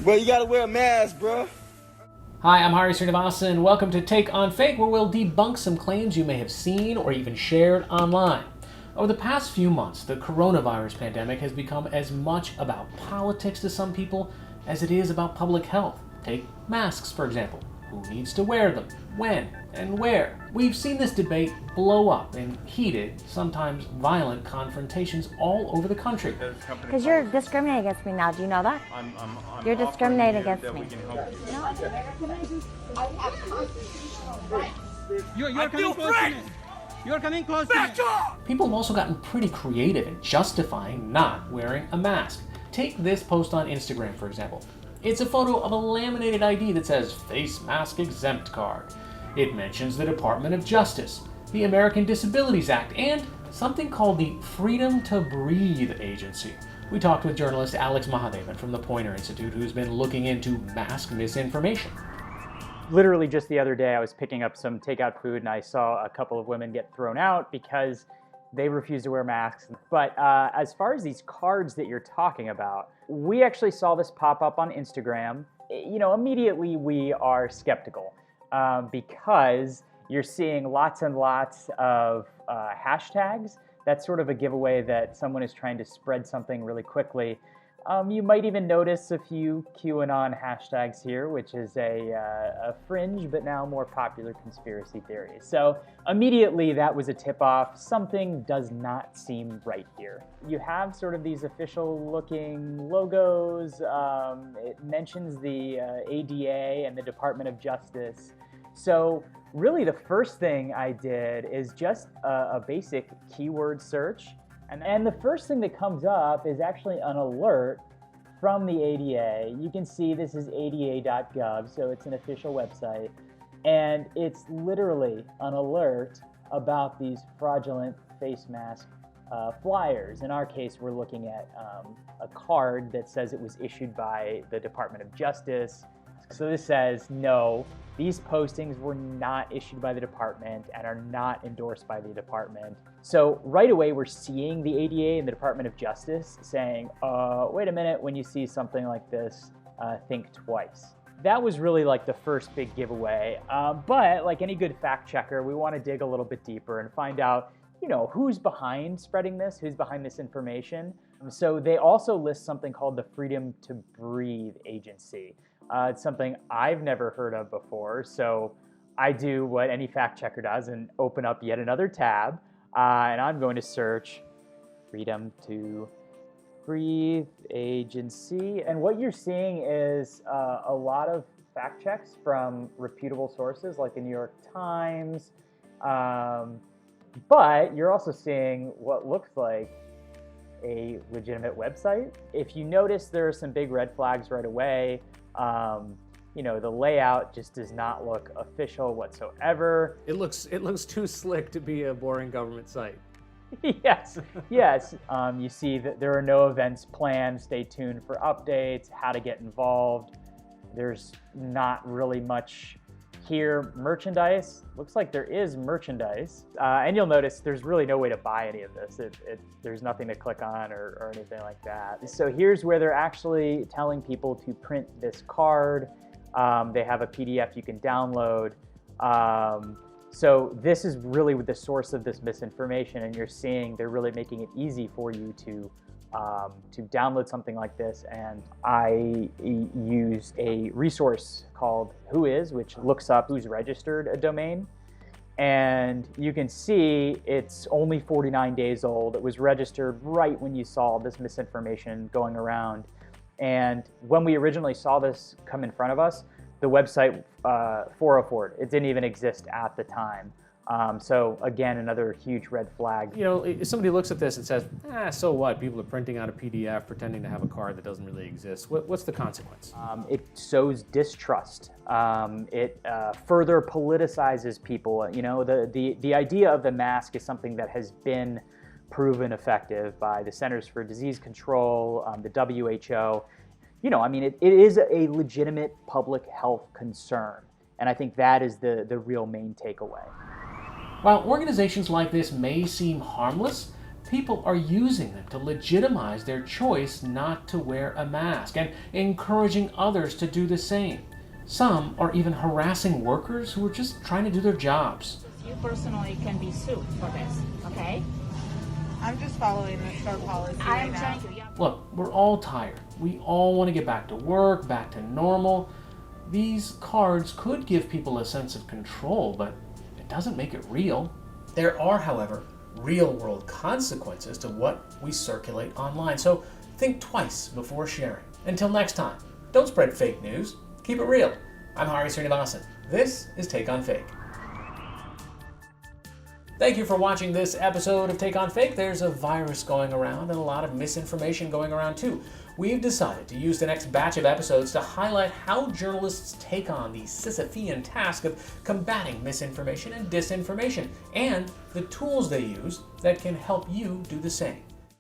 Well, you gotta wear a mask, bro. Hi, I'm Hari Srinivasan, and welcome to Take on Fake, where we'll debunk some claims you may have seen or even shared online. Over the past few months, the coronavirus pandemic has become as much about politics to some people as it is about public health. Take masks, for example. Who needs to wear them? When? And where? We've seen this debate blow up in heated, sometimes violent confrontations all over the country. Because you're discriminating against me now. Do you know that? You're discriminating against me. You're coming close to me. You're coming close to me. People have also gotten pretty creative in justifying not wearing a mask. Take this post on Instagram, for example. It's a photo of a laminated ID that says Face Mask Exempt Card. It mentions the Department of Justice, the American Disabilities Act, and something called the Freedom to Breathe Agency. We talked with journalist Alex Mahadevan from the Poynter Institute, who's been looking into mask misinformation. Literally just the other day, I was picking up some takeout food and I saw a couple of women get thrown out because they refused to wear masks. But as far as these cards that you're talking about, we actually saw this pop up on Instagram. You know, immediately we are skeptical because you're seeing lots and lots of hashtags. That's sort of a giveaway that someone is trying to spread something really quickly. You might even notice a few QAnon hashtags here, which is a fringe but now more popular conspiracy theory. So immediately that was a tip-off. Something does not seem right here. You have sort of these official-looking logos. It mentions the ADA and the Department of Justice. So really the first thing I did is just a basic keyword search. And the first thing that comes up is actually an alert from the ADA. You can see this is ada.gov, so it's an official website. And it's literally an alert about these fraudulent face mask flyers. In our case, we're looking at a card that says it was issued by the Department of Justice. So this says, no, these postings were not issued by the department and are not endorsed by the department. So right away, we're seeing the ADA and the Department of Justice saying, wait a minute, when you see something like this, think twice. That was really like the first big giveaway. But like any good fact checker, we want to dig a little bit deeper and find out, you know, who's behind spreading this, who's behind this information. So they also list something called the Freedom to Breathe Agency. It's something I've never heard of before, so I do what any fact checker does and open up yet another tab, and I'm going to search Freedom to Breathe Agency, and what you're seeing is a lot of fact checks from reputable sources like the New York Times, but you're also seeing what looks like a legitimate website. If you notice, there are some big red flags right away. You know, the layout just does not look official whatsoever. It looks too slick to be a boring government site. Yes. You see that there are no events planned. Stay tuned for updates, how to get involved. There's not really much here. Merchandise, looks like there is merchandise. And you'll notice there's really no way to buy any of this. There's nothing to click on or anything like that. So here's where they're actually telling people to print this card. They have a PDF you can download. So this is really the source of this misinformation, and you're seeing they're really making it easy for you to download something like this. And I use a resource called Whois, which looks up who's registered a domain. And you can see it's only 49 days old. It was registered right when you saw this misinformation going around. And when we originally saw this come in front of us, the website 404, it didn't even exist at the time. So again, another huge red flag. You know, if somebody looks at this and says, so what? People are printing out a PDF, pretending to have a card that doesn't really exist. What's the consequence? It sows distrust. It further politicizes people. You know, the idea of the mask is something that has been proven effective by the Centers for Disease Control, the WHO. You know, I mean, it is a legitimate public health concern. And I think that is the real main takeaway. While organizations like this may seem harmless, people are using them to legitimize their choice not to wear a mask and encouraging others to do the same. Some are even harassing workers who are just trying to do their jobs. You personally can be sued for this, okay? I'm just following the store policy I right am now. trying to, yeah. Look, we're all tired. We all want to get back to work, back to normal. These cards could give people a sense of control, but it doesn't make it real. There are, however, real-world consequences to what we circulate online, so think twice before sharing. Until next time, don't spread fake news. Keep it real. I'm Hari Srinivasan. This is Take on Fake. Thank you for watching this episode of Take on Fake. There's a virus going around and a lot of misinformation going around too. We've decided to use the next batch of episodes to highlight how journalists take on the Sisyphean task of combating misinformation and disinformation, and the tools they use that can help you do the same.